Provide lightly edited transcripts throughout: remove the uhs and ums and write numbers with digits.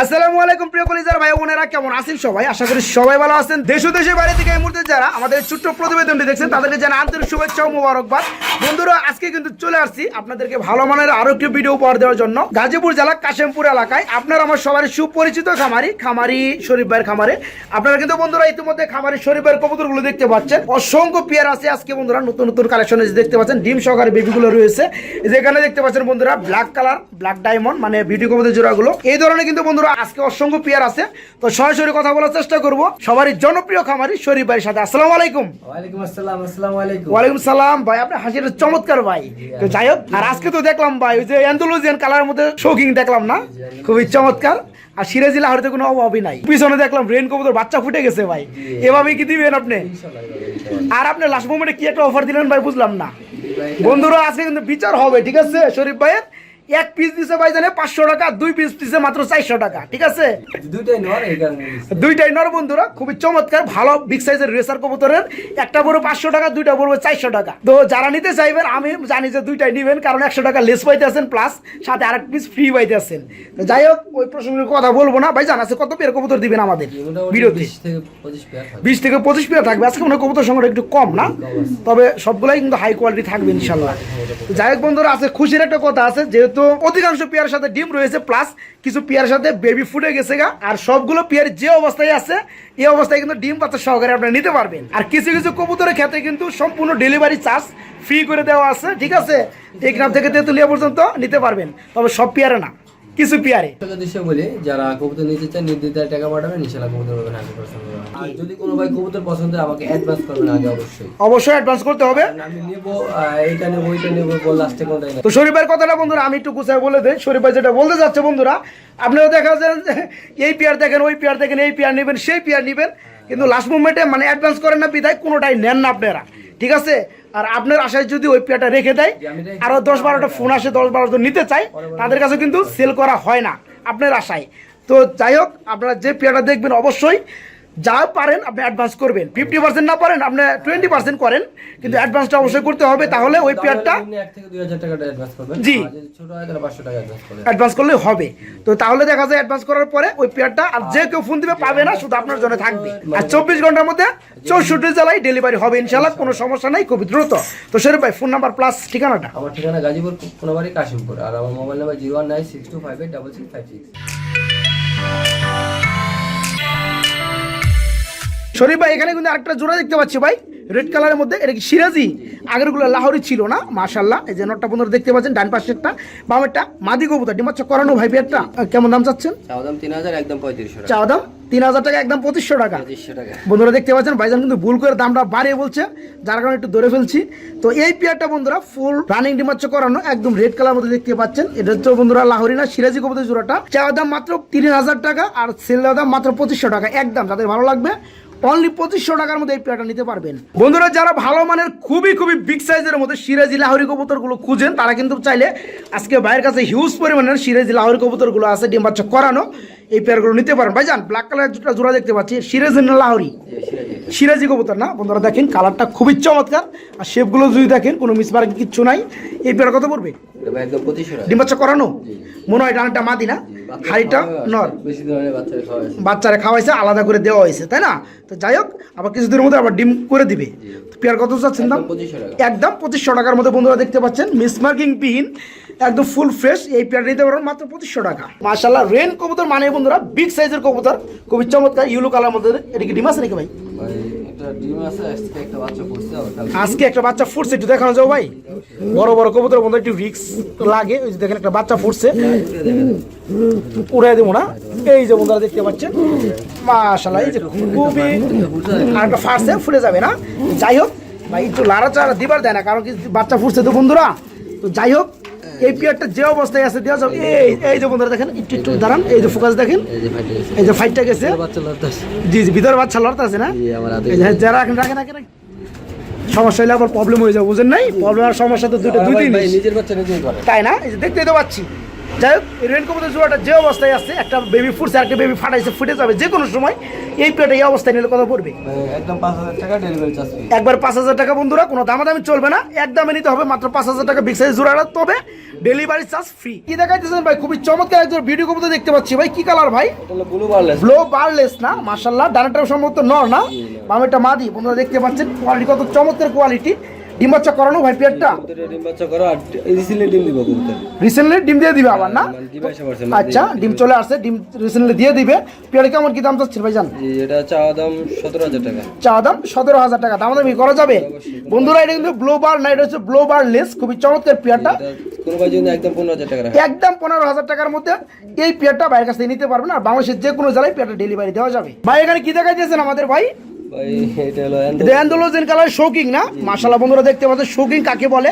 আসসালামু আলাইকুম প্রিয় কলিজার ভাই বোনেরা, কেমন আছেন সবাই? আশা করি সবাই ভালো আছেন। দেশ ও দেশের বাইরে থেকে এই মুহূর্তে যারা আমাদের ছোট্ট প্রতিবেদনটি দেখছেন তাদেরকে জানাই আন্তরিক শুভেচ্ছা ও মোবারকবাদ। বন্ধুরা, আজকে কিন্তু চলে আসছি আপনাদেরকে ভালো মানের আরো একটি ভিডিও উপহার দেওয়ার জন্য গাজীপুর জেলা কাশেমপুর এলাকায়। আপনারা আমার সবার সুপরিচিত খামারি শরীফ ভাইয়ের খামারে। আপনারা কিন্তু বন্ধুরা ইতিমধ্যে খামারি শরীফ ভাইয়ের কবুতরগুলো দেখতে পাচ্ছেন। অসংখ্য পেয়ার আছে আজকে বন্ধুরা, নতুন নতুন কালেকশন দেখতে পাচ্ছেন। ডিম সহকারে বেবিগুলো রয়েছে, যেখানে দেখতে পাচ্ছেন বন্ধুরা ব্ল্যাক কালার, ব্ল্যাক ডায়মন্ড মানে বিউটি কবুতর জোড়াগুলো। এই ধরনের কিন্তু বন্ধুরা আজকে অসংখ্য পেয়ার আছে। তো সরাসরি কথা বলার চেষ্টা করব সবারই জনপ্রিয় খামারি শরীফ ভাইয়ের সাথে। আসসালামু আলাইকুম। ওয়ালাইকুম আসসালাম। আসসালামু আলাইকুম। ওয়ালাইকুম সালাম ভাই, আপনি হাসির চমৎকার ভাই। তো যাই হোক, আর আজকে তো দেখলাম ভাই ওই যে অ্যান্ডালুজিয়ান কালারের মধ্যে শৌকিং দেখলাম না, খুবই চমৎকার। আর সিরাজি লাহোরে কোনো অভাবই নাই। পিছনে দেখলাম রেন কবুতর বাচ্চা ফুটে গেছে ভাই, এভাবেই কি দিবেন আপনি? আর আপনি লাস্ট মোমেন্টে কি একটা অফার দিলেন ভাই, বুঝলাম না। বন্ধুরা আজকে কিন্তু বিচার হবে, ঠিক আছে? শরীফ ভাইয়ের এক পিস দিছে ভাই জানে 500 টাকা, দুই পিস দিছে মাত্র 400 টাকা, ঠিক আছে? দুইটাই নর বন্ধুরা, খুবই চমৎকার ভালো বিগ সাইজের রেসার কবুতরের। একটা বড় 500 টাকা, দুইটা বড় 400 টাকা। তো যারা নিতে চাইবেন আমি জানি যে দুইটাই নিবেন, কারণ 100 টাকা লেস পাইতে আছেন, প্লাস সাথে আরেক পিস ফ্রি পাইতে আছেন। তো যাই হোক, ওই প্রসঙ্গে কথা বলবো না ভাই। জানা আছে কত পেয়ার কবুতর দিবেন আমাদের ভিডিওতে? 20 থেকে 25 পেয়ার থাকবে আজকে। মনে কবুতর সংখ্যাটা একটু কম না, তবে সবগুলাই কিন্তু হাই কোয়ালিটি থাকবে ইনশাল্লাহ। যাই হোক বন্ধুরা, আছে খুশির একটা কথা আছে, যেহেতু অধিকাংশ পেয়ারের সাথে ডিম রয়েছে, প্লাস কিছু পেয়ারের সাথে বেবি ফুটে গেছে গা। আর সবগুলো পেয়ার যে অবস্থায় আছে এই অবস্থায় কিন্তু ডিম বাচ্চা সহকারে আপনারা নিতে পারবেন। আর কিছু কিছু কবুতরের ক্ষেত্রে কিন্তু সম্পূর্ণ ডেলিভারি চার্জ ফ্রি করে দেওয়া আছে, ঠিক আছে? টেকনাফ থেকে তেতুলিয়া পর্যন্ত নিতে পারবেন, তবে সব পেয়ারে না, কিছু পেয়ারে। বলি যারা কবুতর নিতে চান নির্দিষ্ট টাকা পাঠাবেন, ইনশাআল্লাহ কবুতর পাবেন 100%। আর যদি কোনো ভাই কবুতর পছন্দ হয় আমাকে অ্যাডভান্স করবেন আগে, অবশ্যই অ্যাডভান্স করতে হবে। আমি নেব এইটা নেব ওইটা নেব বল লাস্টে কোনটাই না। তো শরীফ ভাইয়ের কথাটা বন্ধুরা আমি একটু গুছায় বলে দেই। শরীফ ভাই যেটা বলতে যাচ্ছে বন্ধুরা, আপনারা দেখা যায় এই পেয়ার দেখেন, ওই পেয়ার দেখেন, এই পেয়ার নেবেন, সেই পেয়ার নেবেন, কিন্তু লাস্ট মোমেন্টে মানে অ্যাডভান্স করেন না, বিদায় কোনোটাই নেন না আপনারা, ঠিক আছে? আর আপনার আশায় যদি ওই পেয়ারটা রেখে দেয়, আরো 10-12টা ফোন আসে, 10-12জন নিতে চাই, তাদের কাছে কিন্তু সেল করা হয় না আপনার আশায়। তো যাই হোক, আপনারা যে পেয়ারটা দেখবেন অবশ্যই যা পারেন আপনি অ্যাডভান্স করবেন। 50% না পারেন আপনি 20% করেন, কিন্তু অ্যাডভান্সটা অবশ্যই করতে হবে। তাহলে ওই পেয়ারটা 1 থেকে 2000 টাকা অ্যাডভান্স করবেন। জি, ছোট হয় তাহলে 500 টাকা অ্যাডভান্স করলে হবে। তো তাহলে দেখা যায় অ্যাডভান্স করার পরে ওই পেয়ারটা আর যে কেউ ফোন দিবে পাবে না, শুধু আপনার জন্য থাকবে। আর 24 ঘন্টার মধ্যে 64 জেলায় ডেলিভারি হবে ইনশাআল্লাহ, কোনো সমস্যা নাই, খুবই দ্রুত। তো শরীফ ভাই ফোন নাম্বার প্লাস ঠিকানাটা? আমার ঠিকানা গাজীপুর কোনাবাড়ি কাশিমপুর, আর আমার মোবাইল নাম্বার 01962586656। শরীফ ভাই এখানে কিন্তু আরেকটা জোড়া দেখতে পাচ্ছি ভাই, রেড কালারের মধ্যে। এটা কি সিরাজি? আগেরগুলো লাহোরি ছিল না, মাশাআল্লাহ। এই যে নটটা বন্ধুরা দেখতে পাচ্ছেন, ডান পাশেরটা বামেরটা মাদি কবুতর, ডিম বাচ্চা করানো ভাই। পেয়ারটা কেমন দাম চাচ্ছেন? চাওয়া দাম 3000, একদম 3500 টাকা। চাওয়া দাম 3000 টাকা, একদম 2500 টাকা। 2500 টাকা বন্ধুরা দেখতে পাচ্ছেন, ভাইজান কিন্তু ভুল করে দামটা বাড়িয়ে বলছে, যার কারণে একটু ধরে ফেলছি। তো এই পেয়ারটা বন্ধুরা ফুল রানিং ডিম বাচ্চা করানো, একদম রেড কালার মধ্যে দেখতে পাচ্ছেন। এটা হচ্ছে বন্ধুরা লাহোরি না সিরাজি কবুতর জোড়াটা। চাওয়া দাম মাত্র 3000 টাকা, আর সেল দাম মাত্র 2500 টাকা। একদম যাদের ভালো লাগবে অনলি 2500 টাকার মধ্যে এই পেয়ারটা নিতে পারবেন। বন্ধুরা যারা ভালো মানের খুবই বিগ সাইজের মধ্যে সিরাজি লাহোরি কবুতরগুলো খুঁজেন, তারা কিন্তু চাইলে আজকে ভাইয়ের কাছে হিউজ পরিমাণের সিরাজি লাহোরি কবুতরগুলো আছে, ডিম বাচ্চা করানো। এই পেয়ারগুলো নিতে পারেন। ভাইজান ব্ল্যাক কালার জোড়া দেখতে পাচ্ছি, সিরাজি না লাহোরি? সিরাজি কবুতর না বন্ধুরা, দেখেন কালারটা খুবই চমৎকার। আর শেপগুলো যদি দেখেন, কোনো মিসমার্ক কিচ্ছু নাই। এই পেয়ার কত পড়বে? একদম 2500 টাকা। ডিম বাচ্চা করানো মনে হয়, ডানটা মাদি না, হাড়িটা নর। বাচ্চারা খাওয়াইছে, আলাদা করে দেওয়া হয়েছে, তাই না? তো যাই হোক, আবার কিছুদিনের মধ্যে আবার ডিম করে দিবে। পেয়ার কত চাচ্ছেন দাম? একদম 2500 টাকার মধ্যে বন্ধুরা দেখতে পাচ্ছেন, মিসমার্কিং বিহীন, একদম ফুল ফ্রেশ। এই পেয়ার নিতে পারবেন মাত্র 2500 টাকা। মাশাআল্লাহ, রেন কবুতর মানে বন্ধুরা বিগ সাইজের কবুতর, খুবই চমৎকার ইয়েলো কালার মধ্যে। এটা কি ডিম আছে নাকি ভাই? আজকে একটা বাচ্চা ফুটছে, একটু দেখানো যাও ভাই। বড় বড় কবুতর বন্ধু একটু রিস্ক লাগে। ওই যে দেখেন একটা বাচ্চা ফুটছে, উড়াই দেবো না। এই যে বন্ধুরা দেখতে পাচ্ছেন, মাশাআল্লাহ, এই যে খুবই আর একটা ফার্সে ফুটে যাবে না। যাই হোক ভাই, একটু লাড়াচাড়া দিবার দেয় না, কারণ কি বাচ্চা ফুটছে তো বন্ধুরা। তো যাই হোক, এই পেয়ারটা যে অবস্থায় আছে দেওয়া যাবে। এই যে বন্ধুরা দেখেন, একটু দাঁড়ান, এই যে ফোকাস দেখেন, এই যে ফাইটটা গেছে। জি জি, ভিতরে বাচ্চা লড়তে আছে না, যারা রাখেন রাখেন রাখেন। সমস্যা হলে আবার প্রবলেম হয়ে যাবে, বুঝেন নাই? প্রবলেম আর সমস্যা তো দুই দিন, নিজের বাচ্চা নিজেই করে, তাই না? এই যে দেখতেই তো পাচ্ছি, যাই হোক রেন কবুতর জোড়াটা যে অবস্থায় আছে, একটা বেবি ফুটছে একটা বেবি ফাটাইছে, ফুটে যাবে যে কোনো সময়, এই পেয়ারটা এই অবস্থায় নিলে কত পড়বে? একদম 5000 টাকা ডেলিভারি চার্জ ফ্রি। একবার 5000 টাকা বন্ধুরা, কোনো দামাদামি চলবে না, একদমে নিতে হবে মাত্র 5000 টাকা বিগ সাইজ জোড়াটা, তবে ডেলিভারি চার্জ ফ্রি। কি দেখাইতেছেন ভাই? খুবই চমৎকার একজন ভিডিও কবুতর দেখতে পাচ্ছি ভাই, কি কালার ভাই? এটা হলো ব্লু বারলেস। ব্লো বারলেস না, মাশাআল্লাহ, ডানাটাও সম্ভবত নর না, বামেরটা মাদি। বন্ধুরা দেখতে পাচ্ছেন কোয়ালিটি কত চমৎকার কোয়ালিটি। ডিম বাচ্চা করানো ভাই পেয়ারটা? কবুতরের ডিম বাচ্চা করো আর রিসেন্টলি ডিম দিব কবুতর। রিসেন্টলি ডিম দিয়ে দিবে আবার না? মানে ডিম আসে পড়ছে। আচ্ছা, ডিম চলে আসছে, ডিম রিসেন্টলি দিয়ে দিবে। পেয়ারে কেমন কি দাম চাচ্ছেন ভাইজান? জি, এটা চাওয়া দাম 17000 টাকা। চা দাম 17000 টাকা, দামাদামি করা যাবে বন্ধুরা। এটা কিন্তু ব্লো বার না, এটা হচ্ছে ব্লো বার লেস, খুবই চমৎকার পেয়ারটা। এটা কোনো ভাই যদি একদম 15000 টাকা রাখে, একদম 15000 টাকার মধ্যে এই পেয়ারটা বাইরের কাছ থেকে নিতে পারবেন, আর বাংলাদেশের যে কোনো জেলায় পেয়ারটা ডেলিভারি দেওয়া যাবে। ভাই এখানে কি দেখা দিয়েছেন আমাদের ভাই? ভাই এটা হলো অ্যান্ডালুজিয়ান কালার শৌকিং না? মাশাআল্লাহ বন্ধুরা দেখতে পাচ্ছেন শৌকিং কাকে বলে,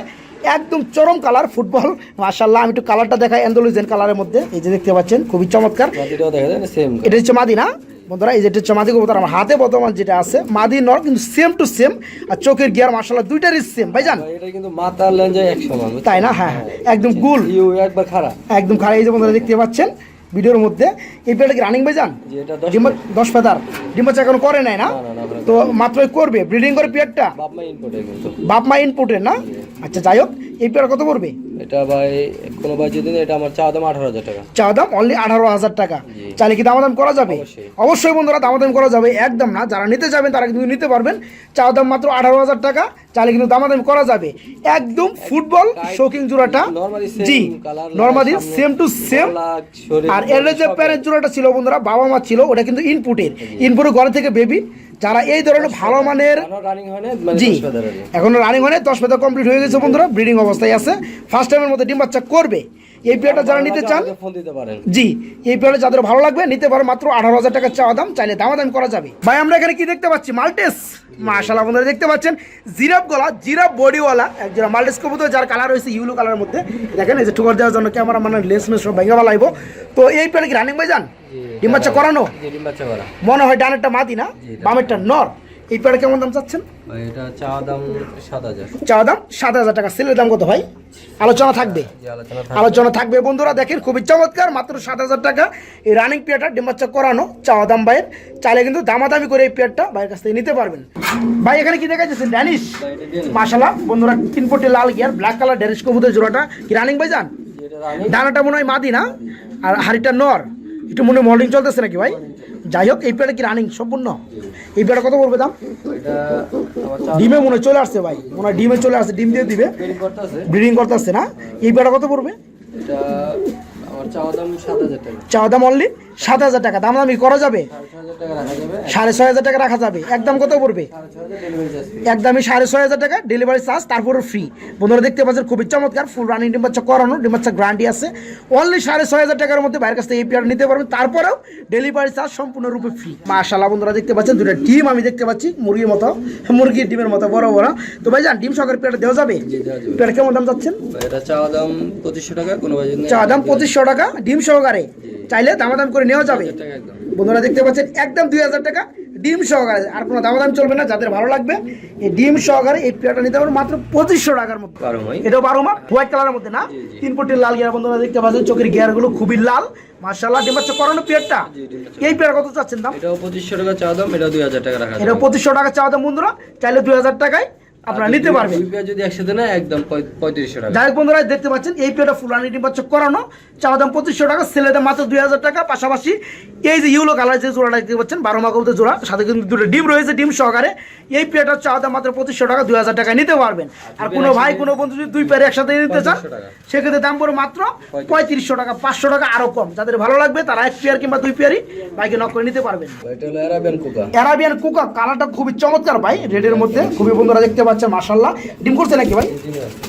একদম চরম কালার ফুটবল। মাশাআল্লাহ, আমি একটু কালারটা দেখাই অ্যান্ডালুজিয়ান কালারের মধ্যে, এই যে দেখতে পাচ্ছেন খুবই চমৎকার। মাটিটাও দেখা যায় না সেম। এটা হচ্ছে মাদি না বন্ধুরা? এই যে এটা হচ্ছে মাদি কবুতর, আমার হাতে বর্তমান যেটা আছে মাদি নর, কিন্তু সেম টু সেম, আর চোখের গিয়ার মাশাআল্লাহ দুইটারই সেম ভাইজান। ভাই এটা কিন্তু মাথার লেঞ্জে এক সমান, তাই না? হ্যাঁ, একদম গুল, ইউ একবার খারাপ। একদম খারাপ। এই যে বন্ধুরা দেখতে পাচ্ছেন ভিডিওর মধ্যে, এই পেয়ারটা কি রানিং ভাইজান? জি, এটা 10 ফেদার। ডিম বাচ্চা এখন করে নাই না? না, তো মাত্রই করবে, ব্রিডিং করে পেয়ারটা বাপ মা ইনপুটে কিন্তু। বাপ মা ইনপুটের না? আচ্ছা যাই হোক, এই পেয়ার কত পড়বে? এটা ভাই কোনো ভাই যদি এটা আমার চাওয়া দাম 18000 টাকা। চা দাম অনলি 18000 টাকা। জি। চাইলে কি দামাদাম করা যাবে? অবশ্যই। অবশ্যই বন্ধুরা, দামাদাম করা যাবে, একদম না। যারা নিতে যাবেন তারা কিন্তু নিতে পারবেন। চা দাম মাত্র 18000 টাকা, চাইলে কিন্তু দামাদাম করা যাবে। একদম ফুটবল শৌকিং জোড়াটা, নরমালি সেম জি colour, normally same to same. আর এর যে প্যারেন্ট জোড়াটা ছিল বন্ধুরা, বাবা মা ছিল, ওটা কিন্তু ইনপুটের, ইনপুটের ঘরে থেকে বেবি। যারা এই ধরনের ভালো মানের, রানিং হয় না মানে জি 10 ফেদার আছে। এখনো রানিং হয় 10 ফেদার কমপ্লিট হয়ে গেছে বন্ধুরা, ব্রিডিং অবস্থায় আছে, ফার্স্ট টাইমের মধ্যে ডিম বাচ্চা করবে। এই পেয়ারটা যারা নিতে চান, আমাকে ফোন দিতে পারেন। জি এই পেয়ারটা যাদের ভালো লাগবে নিতে পারো, মাত্র 18000 টাকা চাওয়া দাম, চাইলে দামাদাম করা যাবে। ভাই আমরা এখানে কি দেখতে পাচ্ছি? মাল্টেস। মাশাআল্লাহ বন্ধুরা দেখতে পাচ্ছেন জিরাফ গলা, জিরাফ বডিওয়ালা একজোড়া মাল্টেস কবুতর, যার কালার হয়েছে ইউলো কালারের মধ্যে। দেখেন এই যে ঠুকার দেওয়ার জন্য ক্যামেরা মানে লেন্স মেস সব ভেঙে ফেলাইবো। তো এই পেয়ারটা কি রানিং ভাই যান? ডিম বাচ্চা করানো? জি, ডিম বাচ্চা করা। মনে হয় ডানেরটা মাদি না, বামেরটা নর। এই পেয়ারটা কেমন দাম চাচ্ছেন? ভাই এটা চাওয়া দাম 7000। চাওয়া দাম 7000 টাকা। সেলের দাম কত ভাই? আলোচনা থাকবে, জি, আলোচনা থাকবে। আলোচনা থাকবে বন্ধুরা। দেখেন খুবই চমৎকার, মাত্র 7000 টাকা এই রানিং পেয়ারটা, ডিম বাচ্চা করানো, চাওয়া দাম ভাইয়ের। চাইলে কিন্তু দামাদামি করে এই পেয়ারটা ভাইয়ের কাছ থেকে নিতে পারবেন। ভাই এখানে কি দেখা যাচ্ছে? ড্যানিশ। ভাই এটা দিয়ে মাশাআল্লাহ বন্ধুরা, 3 ফুটে লাল গিয়ার, ব্ল্যাক কালার ড্যানিশ কবুতর জোড়াটা কি রানিং ভাই যান? জি, এটা রানিং। ডানাটা মনে হয় মাদি না, আর হাড়িটা নর, একটু মনে মল্ডিং চলতেছে নাকি ভাই? যাই হোক, এই পেয়ারটা কি রানিং সম্পূর্ণ? এই পেয়ারটা কত পড়বে দাম? এটা আমার চাওয়া ডিমে মনে হয় চলে আসছে ভাই, মনে হয় ডিমে চলে আসছে, ডিম দিয়ে দিবে, বেরিং করতেছে। ব্রিডিং করতেছে না? এই পেয়ারটা কত পড়বে? এটা আমার চাওয়া দাম 7000 টাকা। চাওয়া দাম অনলি 7000 টাকা, দাম দামি করা যাবে, 6500 টাকা রাখা যাবে। 6500 টাকা রাখা যাবে। একদম কত পড়বে? 6500 ডেলিভারি চার্জ ফ্রি। একদমই 6500 টাকা ডেলিভারি চার্জ, তারপরে ফ্রি। বন্ধুরা দেখতে পাচ্ছেন খুবই চমৎকার ফুল রানিং ডিম বাচ্চা করানো, ডিম বাচ্চা গ্যারান্টি আছে। অনলি 6500 টাকার মধ্যে বাইরের কাছ থেকে এই পেয়ার নিতে পারবেন, তারপরেও ডেলিভারি চার্জ সম্পূর্ণরূপে ফ্রি। মাশাআল্লাহ বন্ধুরা দেখতে পাচ্ছেন দুটো ডিম আমি দেখতে পাচ্ছি, মুরগির মতো, মুরগির ডিমের মতো বড় বড়। তো ভাই যান ডিম সহকারে পেয়ারটা দেওয়া যাবে? জি, দেওয়া যাবে। পেয়ার কেমন দাম চাচ্ছেন? ভাই এটা চাওয়া দাম 2500 টাকা, কোনো ভাই যদি চাওয়া দাম 2500 টাকা, ডিম সহকারে, চাইলে দামাদাম করে নেওয়া যাবে। 1000 টাকা একদম। বন্ধুরা দেখতে পাচ্ছেন একদম 2000 টাকা ডিম সহকারে, আর কোনো দামাদাম চলবে না। যাদের ভালো লাগবে এই ডিম সহকারে এই পেয়ারটা নিতে পারবেন মাত্র 2500 টাকার মধ্যে। 12 ভাই। এটাও 12 মাস হোয়াইট কালারের মধ্যে না? 3 ফুটের লাল গিয়ার বন্ধুরা দেখতে পাচ্ছেন, চোখের গিয়ারগুলো খুবই লাল। মাশাআল্লাহ ডিম বাচ্চা করানো পেয়ারটা। এই পেয়ার কত চাচ্ছেন দাম? এটাও 2500 টাকা চাওয়া দাম, এটা 2000 টাকা রাখা যাবে। এটা 2500 টাকা চাওয়া দাম বন্ধুরা, চাইলে 2000 টাকায় আপনারা নিতে পারবেন। রুপিয়া যদি একসাথে না একদম 3500 টাকা। যাই হোক বন্ধুরা দেখতে পাচ্ছেন এই পেয়ারটা ফুলানি ডিম বাচ্চা করানো, চাওয়া দাম 2500 টাকা, সেলের দাম মাত্র 2000 টাকা। পাশাপাশি এই যে ইউলো কালার যে জোড়াটা দেখতে পাচ্ছেন 12 মা কবুতর জোড়া, সাথে কিন্তু দুটো ডিম রয়েছে ডিম সহকারে। এই পেয়ারটার চাওয়া দাম মাত্র 2500 টাকা, 2000 টাকা নিতে পারবেন। আর কোনো ভাই কোনো বন্ধু যদি দুই পেয়ার একসাথে নিতে চান, 2500 টাকা। সেক্ষেত্রে দাম পড়ে মাত্র 3500 টাকা, 500 টাকা আরো কম। যাদের ভালো লাগবে তারা এক পেয়ার কিংবা দুই পেয়ারই বাইকে নক করে নিতে পারবেন। এটা হলো আরাবিয়ান কোকা। অ্যারাবিয়ান কুকা, কালারটা খুবই চমৎকার ভাই, রেডের মধ্যে খুবই বন্ধুরা দেখতে পাচ্ছেন। মাশাআল্লাহ ডিম করছে নাকি ভাই?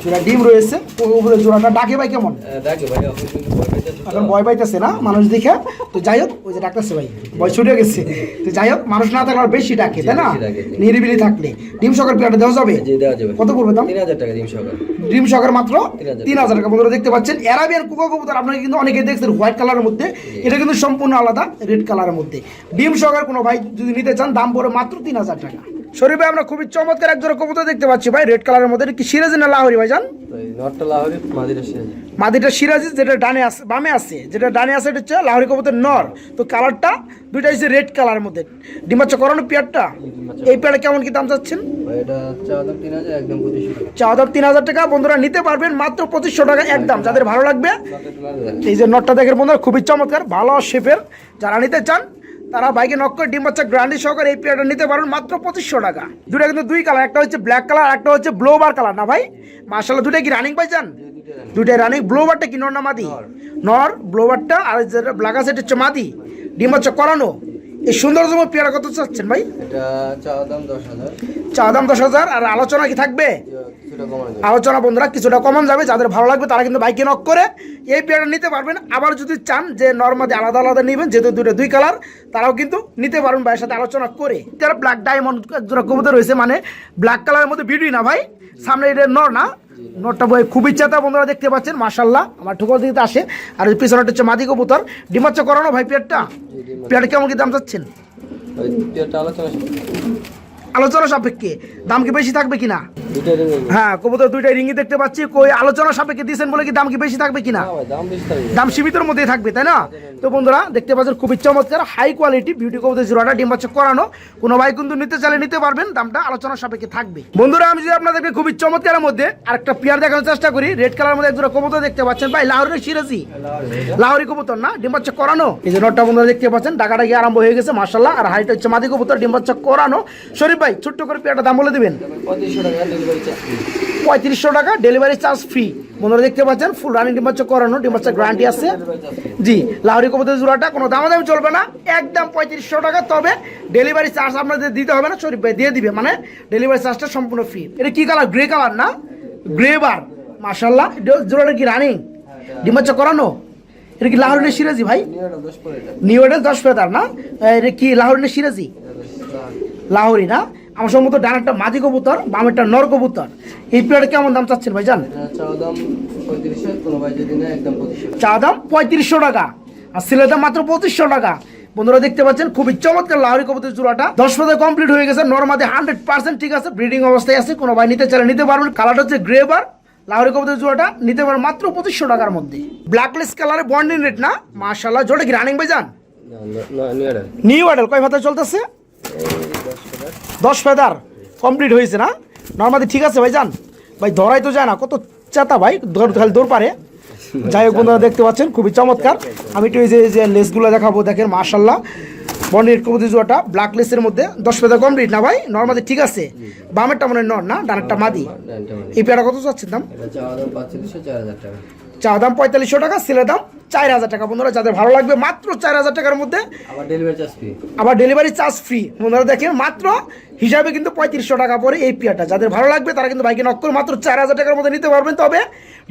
জোড়া ডিম রয়েছে, উপরে জোড়াটা ডাকে ভাই কেমন? দেখো ভাই আপনি কিন্তু ভয় পেয়েছেন। এখন ভয় পাইতেছে না মানুষ দেখে? তো যাই হোক ওই যে ডাকতেছে ভাই, ভয় ছুটে গেছে। তো যাই হোক মানুষ না থাকলে আর বেশি ডাকে, তাই না? বেশি ডাকে। নিরিবিলি থাকলে ডিম সহকারে পেয়ারটা দেওয়া যাবে? জি, দেওয়া যাবে। কত পড়বে দাম? 3000 টাকা ডিম সহকারে। ডিম সহকারে মাত্র 3000 3000 টাকা। বন্ধুরা দেখতে পাচ্ছেন অ্যারাবিয়ান কুকা কবুতর, আপনারা কিন্তু অনেকে দেখছেন হোয়াইট কালারের মধ্যে, এটা কিন্তু সম্পূর্ণ আলাদা রেড কালারের মধ্যে। ডিম সহকারে কোনো ভাই যদি নিতে চান দাম পড়ে মাত্র 3000 টাকা। শরীফ ভাই আমরা খুবই চমৎকার এক জোড়া কবুতর দেখতে পাচ্ছি ভাই, রেড কালারের মধ্যে। এটা কি সিরাজি না লাহোরি ভাইজান? ভাই নটটা লাহোরি, মাদিটা সিরাজি। মাদিটা সিরাজি, যেটা ডানে আছে বামে আছে, যেটা ডানে আছে এটা হচ্ছে লাহোরি কবুতর নর। তো কালারটা দুইটা হচ্ছে রেড কালারের মধ্যে। ডিমাচ্চা করানো পেয়ারটা, এই পেয়ারটা কেমন কি দাম চাচ্ছেন? ভাই এটা চাওয়া দাম 3000, একদম 2500 টাকা। চাওয়া দাম 3000 টাকা, বন্ধুরা নিতে পারবেন মাত্র 2500 টাকা একদম। যাদের ভালো লাগবে এই যে নটটা দেখেন বন্ধুরা, খুবই চমৎকার ভালো শেপের। যারা নিতে চান তারা বাইকে নক করে ডিম বাচ্চা গ্রান্ডি সহকারে এই পেয়ারটা নিতে পারবেন মাত্র 2500 টাকা। দুটা কিন্তু দুই কালার, একটা হচ্ছে ব্ল্যাক কালার, একটা হচ্ছে ব্লোবার কালার না ভাই? মাশাআল্লাহ, দুটাই কি রানিং পাইছেন? দুটাই রানিং। ব্লোবারটা কি নর না মাদি? নর ব্লোবারটা, আর যেটা ব্ল্যাক আছে এটা হচ্ছে মাদি। ডিম বাচ্চা করানো। এই সুন্দরতম পেয়ারা কত চাচ্ছেন ভাই? এটা চাওয়া দাম 10000। চাওয়া দাম 10000। আর আলোচনা কি থাকবে? কিছুটা কমানো যাবে। আলোচনা বন্ধুরা কিছুটা কমন যাবে। যাদের ভালো লাগবে তারা কিন্তু বাইকে নক করে এই পেয়ারটা নিতে পারবেন। আবার যদি চান যে নর্মাদি আলাদা আলাদা নেবেন, যেহেতু দুটো দুই কালার, তারাও কিন্তু নিতে পারবেন ভাইয়ের সাথে আলোচনা করে। যারা ব্ল্যাক ডায়মন্ড জোড়া কবুতর রয়েছে, মানে ব্ল্যাক কালারের মধ্যে বিউটি না ভাই, সামনে এটা নর না, নটটা বই খুবই চেতা বন্ধুরা দেখতে পাচ্ছেন মাশাআল্লাহ, আমার ঠুকর দিতে আসে। আর পিছনটা হচ্ছে মাদি কবুতর, ডিমাচ্চা করানো ভাই পেয়ারটা। পেয়ারটা কেমন কি দাম চাচ্ছেন? ভাই এটা আলোচনা আলোচনা সাপেক্ষে দাম কি বেশি থাকবে কিনা? দুইটা রিং। হ্যাঁ, কবুতর দুইটাই রিঙ্গি দেখতে পাচ্ছি। কই আলোচনা সাপেক্ষে দিয়েছেন বলে কি দাম কি বেশি থাকবে কিনা? ভাই দাম বেশি থাকবে। দাম সীমিতর মধ্যেই থাকবে, তাই না? তো বন্ধুরা দেখতে পাচ্ছেন খুবই চমৎকার হাই কোয়ালিটি বিউটি কবুতর জোড়াটা, ডিম বাচ্চা করানো। কোনো ভাই কিন্তু নিতে চাইলে নিতে পারবেন, দামটা আলোচনা সাপেক্ষে থাকবে। বন্ধুরা আমি যদি আপনাদেরকে খুবই চমৎকারের মধ্যে আরেকটা পেয়ার দেখানোর চেষ্টা করি, রেড কালারের মধ্যে এক জোড়া কবুতর দেখতে পাচ্ছেন ভাই, লাহোরি সিরাজি, লাহোরি কবুতর না, ডিম বাচ্চা করানো। এই যে নটটা বন্ধুরা দেখতে পাচ্ছেন, ডাকাটা গিয়ে আরম্ভ হয়ে গেছে মাশাআল্লাহ। আর হাইট হচ্ছে মাদি কবুতর, ডিম বাচ্চা করানো। শরীফ ভাই ছোট্ট করে পেয়ারটা দাম বলে দিবেন। 3500 টাকা ডেলিভারি চার্জ ফ্রি। 3500 টাকা ডেলিভারি চার্জ ফ্রি। বন্ধুরা দেখতে পাচ্ছেন ফুল রানিং ডিম বাচ্চা করানো, ডিম বাচ্চা গ্যারান্টি আছে। জি, লাহোরি কবুতর জোড়াটা কোনো দামাদামি চলবে না, একদম 3500 টাকা। তবে ডেলিভারি চার্জ আপনাদের দিতে হবে না, শরীফ ভাই দিয়ে দিবে, মানে ডেলিভারি চার্জটা সম্পূর্ণ ফ্রি। এটা কি কালার? গ্রে কালার না? গ্রে বার মাশাআল্লাহ। জোড়াটা কি রানিং ডিম বাচ্চা করানো? এটা কি লাহোরি সিরাজি ভাই? নিউটা 10 পরে এটা। নিউটা 10 ফেদার না? এটা কি লাহোরি সিরাজি? লাহোরি না? আমার সম্ভবত ডানারটা মাদি কবুতর, বামেরটা নর কবুতর। এই পেয়ারটা কেমন দাম চাচ্ছেন ভাইজান? চাওয়া দাম 3500, কোনো ভাই যদি না একদম 2500। চা দাম 3500 টাকা, আর সিলের দাম মাত্র 2500 টাকা। বন্ধুরা দেখতে পাচ্ছেন খুবই চমৎকার লাহোরি কবুতর জোড়াটা 10 ফেদার কমপ্লিট হয়ে গেছে, নরমাদি 100% ঠিক আছে, ব্রিডিং অবস্থায় আছে। কোনো ভাই নিতে চাইলে নিতে পারবেন। কালারটা হচ্ছে গ্রে বার, লাহোরি কবুতর জোড়াটা নিতে পারবেন মাত্র 2500 টাকার মধ্যে। ব্ল্যাকলেস কালারে বন্ডিং রেট না? মাশাআল্লাহ, জোড়া কি রানিং ভাইজান? নিউটা নিউ অ্যাডাল কয় ফেদার চলতেছে? 10 ফেদার কমপ্লিট হয়েছে না? নর্মালি ঠিক আছে ভাইজান। ভাই ধরাই তো যায় না, কত চেতা ভাই, খালি দৌড় পারে। যাই হোক বন্ধুরা দেখতে পাচ্ছেন খুবই চমৎকার। আমি একটু এই যে লেসগুলো দেখাবো, দেখেন মাশাআল্লাহ। বন্ডিং কবুতর জোড়াটা ব্ল্যাক লেসের মধ্যে 10 ফেদার কমপ্লিট না ভাই? নর্মালি ঠিক আছে। বামেরটা মনে হয় নর না, ডানেরটা মাদি। এই পেয়ারটা কত চাচ্ছেন দাম? এটা চাওয়া দাম 4500, 4000 টাকা। চা দাম 4500 টাকা, সেলের দাম 4000 টাকা। বন্ধুরা যাদের ভালো লাগবে মাত্র 4000 টাকার মধ্যে, আবার ডেলিভারি চার্জ ফ্রি। আবার ডেলিভারি চার্জ ফ্রি। বন্ধুরা দেখেন মাত্র হিসাবে কিন্তু 3500 টাকা পরে এই পেয়ারটা। যাদের ভালো লাগবে তারা কিন্তু বাইকে নক করে মাত্র 4000 টাকার মধ্যে নিতে পারবেন, তবে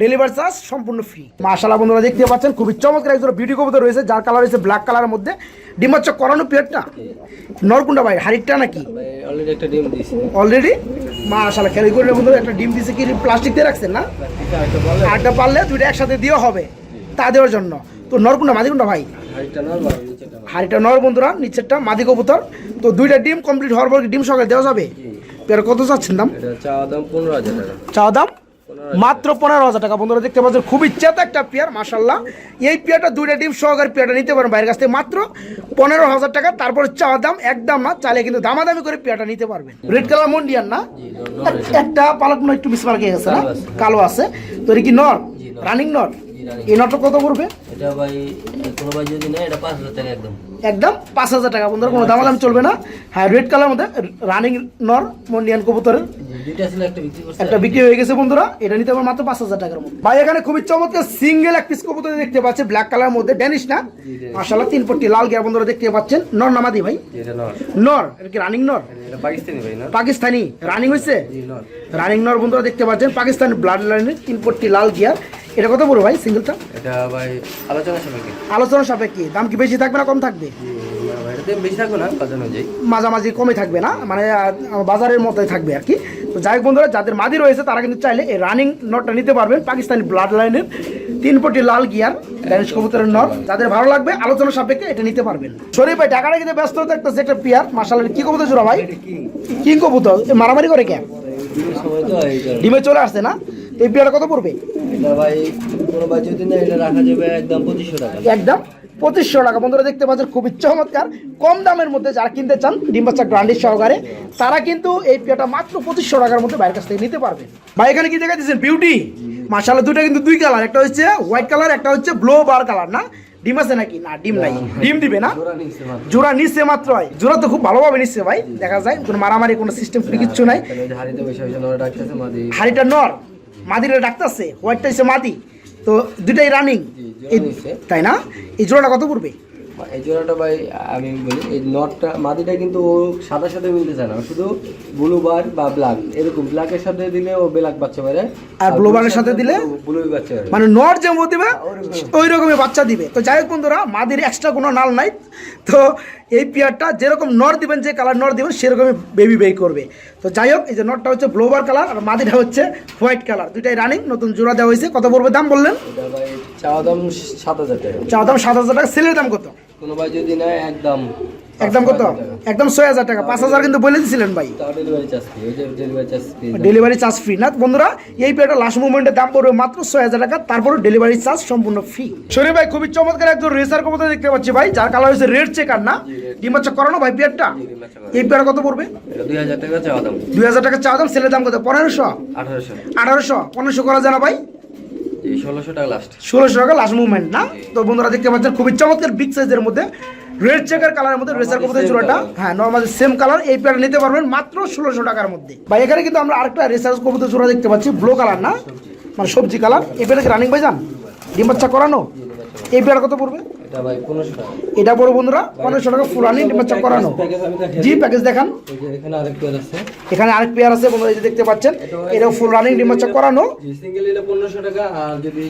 ডেলিভারি চার্জ সম্পূর্ণ ফ্রি। মাশাআল্লাহ বন্ধুরা দেখতে পাচ্ছেন খুবই চমৎকার একজন বিউটি কবুতর রয়েছে, যার কালার হচ্ছে ব্ল্যাক কালারের মধ্যে, ডিম বাচ্চা করানো পেয়ারটা। নরকুন্ডা ভাই হাড়িটা নাকি? ভাই অলরেডি একটা ডিম দিয়েছি। অলরেডি মাশাআল্লাহ খেয়াল করে বন্ধুরা একটা ডিম দিয়েছে। কি প্লাস্টিক দিয়ে রাখছেন না? আরেকটা পারলে দুইটা একসাথে দেওয়া হবে তা দেওয়ার জন্য। তো নরকুন্ডা মাদি কোনটা ভাই? হাইটটা নরমাল, নিচেটা হাড়িটা নর বন্ধুরা, নিচেরটা মাদি কবুতর। তো দুইটা ডিম কমপ্লিট হওয়ার পর ডিম সকালে দেওয়া যাবে। পেয়ার কত চাচ্ছেন দাম? এটা চাওয়া দাম 15000 টাকা। চাওয়া দাম মাত্র 15000 টাকা। বন্ধুরা দেখতে পাচ্ছেন খুবই চেতা একটা পেয়ার মাশাআল্লাহ। এই পেয়ারটা দুইটা ডিম সহকারে পেয়ারটা নিতে পারেন বাইরের কাছ থেকে মাত্র 15000 টাকা। তারপরে চাওয়া দাম একদম না, চাইলে কিন্তু দামাদামি করে পেয়ারটা নিতে পারবেন। রেড কালার মন্ডিয়ান না? একটা পালক নয় একটু মিসমার্ক হয়ে গেছে না, কালো আছে। তো এটা কি নর? রানিং নর? এই নটটা কত পড়বে? এটা ভাই কোনো ভাই যদি না এটা 5000 টাকা একদম। একদম 5000 টাকা। বন্ধুরা কোনো দামাদামি চলবে না। হ্যাঁ, রেড কালার মধ্যে রানিং নর মন্ডিয়ান কবুতরের দুইটা ছিল, একটা বিক্রি করছে। একটা বিক্রি হয়ে গেছে বন্ধুরা, এটা নিতে পারবেন মাত্র 5000 টাকার মধ্যে। ভাই এখানে খুবই চমৎকার সিঙ্গেল এক পিস কবুতর দেখতে পাচ্ছেন ব্ল্যাক কালার মধ্যে, ড্যানিশ না? মাশাআল্লাহ 3 পট্টি লাল গিয়ার বন্ধুরা দেখতে পাচ্ছেন। নর না মাদি ভাই? এটা নর। নর। এটা কি রানিং নর? এটা পাকিস্তানি ভাই না? পাকিস্তানি রানিং হয়েছে? জি নর। রানিং নর বন্ধুরা দেখতে পাচ্ছেন, পাকিস্তানি ব্লাড লাইনের 3 পট্টি লাল গিয়ার। এটা কত বড় ভাই সিঙ্গেলটা? এটা ভাই আলোচনা সাপেক্ষে। আলোচনা সাপেক্ষে দাম কি বেশি থাকবে না কম থাকবে? না ভাই এটা বেশি থাকবে না, কাজ অনুযায়ী মাঝামাঝি কমে থাকবে না, মানে বাজারের মতোই থাকবে আর কি। তো যাই হোক বন্ধুরা যাদের মাদি রয়েছে তারা কিন্তু চাইলে এই রানিং নটটা নিতে পারবেন, পাকিস্তানি ব্লাড লাইনের 3 পটি লাল গিয়ার ড্যানিশ কবুতরের নর, যাদের ভালো লাগবে আলোচনা সাপেক্ষে এটা নিতে পারবেন। শরীফ ভাই টাকাটা কিন্তু ব্যস্ত থাকতেছে একটা পেয়ার মাশাআল্লাহ। কি কবুতর জোড়া ভাই? কিং কবুতর। মারামারি করে কেন? ডিমে চলে আসছে না? এই পেয়ারটা কত পড়বে? এটা ভাই কোনো ভাই যদি না এটা রাখা যাবে একদম 2500 টাকা। একদম 2500 টাকা। বন্ধুরা দেখতে পাচ্ছেন খুবই চমৎকার কম দামের মধ্যে যারা কিনতে চান ডিম বাচ্চা গ্রান্ডির সহকারে তারা কিন্তু এই পেয়ারটা মাত্র 2500 টাকার মধ্যে বাইরের কাছ থেকে নিতে পারবেন। ভাই এখানে কি দেখা দিচ্ছেন বিউটি মাশাআল্লাহ, দুটো কিন্তু দুই কালার, একটা হচ্ছে হোয়াইট কালার, একটা হচ্ছে ব্লু বার কালার। না ডিম আছে নাকি? না ডিম নাই। ডিম দিবে না? জোড়া নিচ্ছে মাত্র। হয় জোড়া তো খুব ভালোভাবে নিচ্ছে ভাই, দেখা যায় কোনো মারামারি কোনো সিস্টেম কিচ্ছু নাই। হাড়িটা নর, মাদিরে ডাকতেছে, হোয়াইটটা হচ্ছে মাদি, তো দুটাই রানিং তাই না? এই জোড়াটা কত পড়বে? এই জোড়াটা ভাই আমি বলি এই নটটা মাদিটা কিন্তু ও সাদা সাথে মিলতে চায় না, শুধু ব্লু বার বা ব্ল্যাক, এরকম ব্ল্যাকের সাথে দিলে ও ব্ল্যাক বাচ্চা পারে আর ব্লু বারের সাথে দিলে ব্লু বাচ্চা পারে, মানে নর যেমন দিবে ওই রকমই বাচ্চা দিবে। তো যাই হোক বন্ধুরা, মাদির এক্সট্রা কোনো নাল নাই, তো এই পেয়ারটা যেরকম নর দিবেন, যে কালার নর দিবেন সেরকমই বেবি বেই করবে। তো যাই হোক, এই যে নটটা হচ্ছে ব্লু বার কালার আর মাদিটা হচ্ছে হোয়াইট কালার, দুইটাই রানিং, নতুন জোড়া দেওয়া হয়েছে। কত পড়বে দাম বললেন? এটা ভাই চাওয়া দাম 7000 টাকা। চাওয়া দাম 7000 টাকা, সেলের দাম কত? কোনো ভাই যদি নেয় একদম কত? একদম 6000 টাকা। 5000 কিন্তু বলে দিয়েছিলেন ভাই। ডেলিভারি চার্জ ফ্রি, ওই যে delivery charge free, delivery charge free না বন্ধুরা। এই পেয়ারটা লাস্ট মুভমেন্টের দাম পড়বে মাত্র 6000 টাকা, তারপরে ডেলিভারি চার্জ সম্পূর্ণ ফ্রি। শরীফ ভাই খুবই চমৎকার একজন রেসার কবুতর দেখতে পাচ্ছি ভাই, যার কালার হচ্ছে রেড চেকার। না ডিম বাচ্চা করানো ভাই পেয়ারটা? এই পেয়ার কত পড়বে? এটা 2000 টাকা চাওয়া দাম। 2000 টাকা চাওয়া দাম, সেলের দাম কত? 1500 1800 1500 করা যায় না ভাই? 1600 টাকা লাস্ট। 1600 টাকা লাস্ট মুভমেন্ট না? তো বন্ধুরা দেখতে পাচ্ছেন খুবই চমৎকার বিগ সাইজের মধ্যে রেড চেকার কালারের মধ্যে রেসার কবুতরের জোড়াটা, হ্যাঁ নরমালি সেম কালার। এই পেয়ারটা নিতে পারবেন মাত্র 1600 টাকার মধ্যে। ভাই এখানে কিন্তু আমরা আরেকটা রেসার কবুতর জোড়া দেখতে পাচ্ছি, ব্লু কালার না মানে সবজি কালার। এই পেয়ারটা কি রানিং ভাই জান? ডিম বাচ্চা করানো? এই পেয়ার কত পড়বে? এটা ভাই 1500 টাকা। এটা পড়বে বন্ধুরা 1500 টাকা, ফুল রানিং ডিম বাচ্চা করানো। জি প্যাকেজ দেখান। এই যে এখানে আরেক পেয়ার আছে, এখানে আরেক পেয়ার আছে বন্ধুরা, এই যে দেখতে পাচ্ছেন এটা ফুল রানিং ডিম বাচ্চা করানো। সিঙ্গেল নিলে 1500 টাকা, আর যদি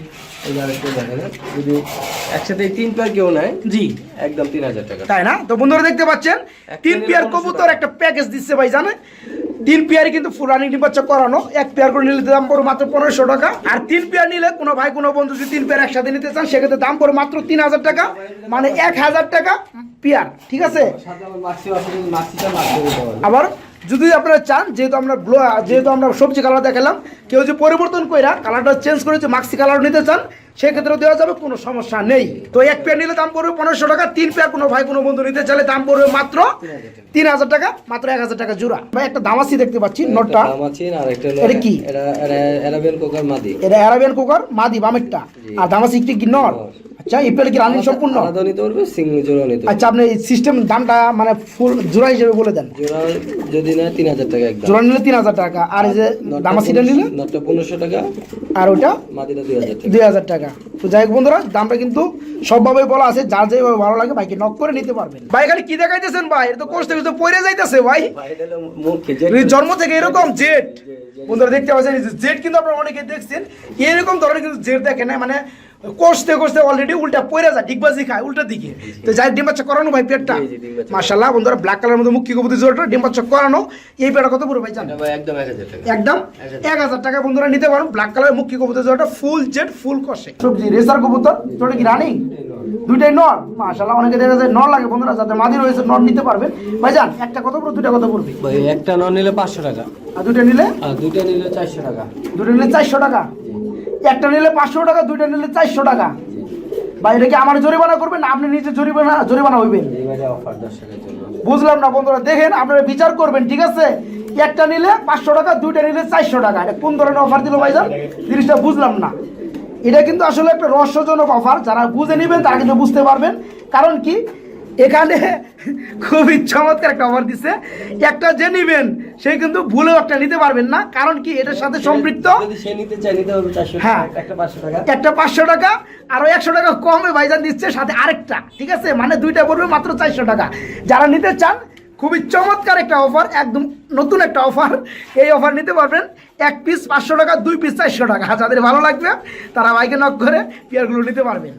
এই যে আরেক পেয়ার দেখেন, যদি একসাথে 3 পেয়ার কেউ নেয় জি একদম 3000 টাকা, তাই না? তো বন্ধুরা দেখতে পাচ্ছেন 3 পেয়ার কবুতর একটা প্যাকেজ দিচ্ছে ভাই, জানেন 3 পেয়ারই কিন্তু ফুল রানিং ডিম বাচ্চা করানো। এক পেয়ার করে নিলে দাম পড়বে মাত্র 1500 টাকা, আর 3 পেয়ার নিলে কোনো ভাই কোনো বন্ধু যদি 3 পেয়ার একসাথে নিতে চান সেক্ষেত্রে দাম পড়বে মাত্র 3000 টাকা, মানে 1000 টাকা পেয়ার, ঠিক আছে? সাথে আবার মাক্সিটা মাক্সি দিতে হবে। আবার যদি আপনারা চান, যেহেতু আমরা সবজি কালার দেখালাম, কেউ যদি পরিবর্তন কইরা কালারটা চেঞ্জ করে যে মাক্সি কালার নিতে চান সেক্ষেত্রেও দেওয়া যাবে, কোনো সমস্যা নেই। তো এক পেয়ার নিলে দাম পড়বে 1500 টাকা, 3 পেয়ার কোনো ভাই কোনো বন্ধু নিতে চাইলে দাম পড়বে মাত্র 3000 টাকা, মাত্র 1000 টাকা জোড়া। ভাই একটা দামাসি দেখতে পাচ্ছি নটটা, দামাচিন আর একটা এটা কি? এটা আরাবিয়ান কোকার মাদি। এটা আরাবিয়ান কোকার মাদি বামেরটা, আর দামাসি কি নর? আচ্ছা এই পেয়ার কি রানিং সম্পূর্ণ? আলাদা নিতে পারবে, সিঙ্গেল জোড়া নিতে পারবে। আচ্ছা আপনি এই সিস্টেম দামটা মানে ফুল জোড়া হিসেবে বলে দেন। জোড়া যদি নেয় 3000 টাকা একদম। জোড়া নিলে 3000 টাকা, আর এই যে দামাসিটা নিলে নটটা 1500 টাকা, আর ওটা মাদিটা 2000 টাকা। 2000 টাকা। তো যাই হোক বন্ধুরা, দামটা কিন্তু সবভাবে বলা আছে, যার যেভাবে ভালো লাগে ভাইকে নক করে নিতে পারবেন। ভাই এখানে কি দেখাইতেছেন ভাই? এটা তো কষ্টে কষ্টে পড়ে যাইতেছে ভাই, ভাই এটা হলো মুখে যে জন্ম থেকে এরকম জেড। বন্ধুরা দেখতে পাচ্ছেন জেড কিন্তু আপনারা অনেকে দেখছেন, এরকম ধরনের কিন্তু জেড দেখে না, মানে কষ্টে কষ্টে অলরেডি উল্টা পড়ে যায়, ডিগবাজি খায় উল্টা দিকে। তো যাই ডিম বাচ্চা করানো ভাই পেটটা মাশাআল্লাহ বন্ধুরা, ব্ল্যাক কালারের মধ্যে মুখী কবুতর জোড়াটা ডিম বাচ্চা করানো। এই পেটটা কত পড়বে ভাই জানেন? এটা ভাই একদম 1000 টাকা। একদম 1000 টাকা বন্ধুরা নিতে পারেন। ব্ল্যাক কালারের মুখী কবুতর জোড়াটা ফুল জেড ফুল কষে সবজি রেসার কবুতর জোড়া কি রানিং? দুইটাই নর মাশাআল্লাহ। অনেকে দেখা যায় নর লাগে বন্ধুরা, যাদের মাদি রয়েছে নর নিতে পারবেন। ভাইজান একটা কত পড়বে, দুইটা কত পড়বে? ভাই একটা নন নিলে 500 টাকা, আর দুইটা নিলে? আর দুইটা নিলে 400 টাকা। দুইটা নিলে 400 টাকা, একটা নিলে 500 টাকা, দুইটা নিলে 400 টাকা। ভাই এটা কি আমার জরিমানা করবেন না আপনি নিজে জরিমানা হইবেন? এইবারে অফার দর্শকের জন্য। বুঝলাম না বন্ধুরা, দেখেন আপনারা বিচার করবেন, ঠিক আছে? একটা নিলে 500 টাকা, দুইটা নিলে 400 টাকা, এটা কোন ধরনের অফার দিল ভাইজান? জিনিসটা বুঝলাম না। এটা কিন্তু আসলে একটা রহস্যজনক অফার, যারা বুঝে নেবেন তারা কিন্তু বুঝতে পারবেন। কারণ কি এখানে খুবই চমৎকার একটা অফার দিচ্ছে, একটা যে নিবেন সে কিন্তু ভুলেও একটা নিতে পারবেন না। কারণ কি এটার সাথে সম্পৃক্ত, যদি সে নিতে চায় নিতে হবে 400 টাকা, হ্যাঁ একটা 500 টাকা, একটা 500 টাকা, আরো 100 টাকা কমে ভাইজান দিচ্ছে সাথে আরেকটা, ঠিক আছে? মানে দুইটা পড়বে মাত্র 400 টাকা। যারা নিতে চান খুবই চমৎকার একটা অফার, একদম নতুন একটা অফার। এই অফার নিতে পারবেন, এক পিস 500 টাকা, 2 পিস 400 টাকা। যাদের ভালো লাগবে তারা ভাইকে নক করে পেয়ারগুলো নিতে পারবেন।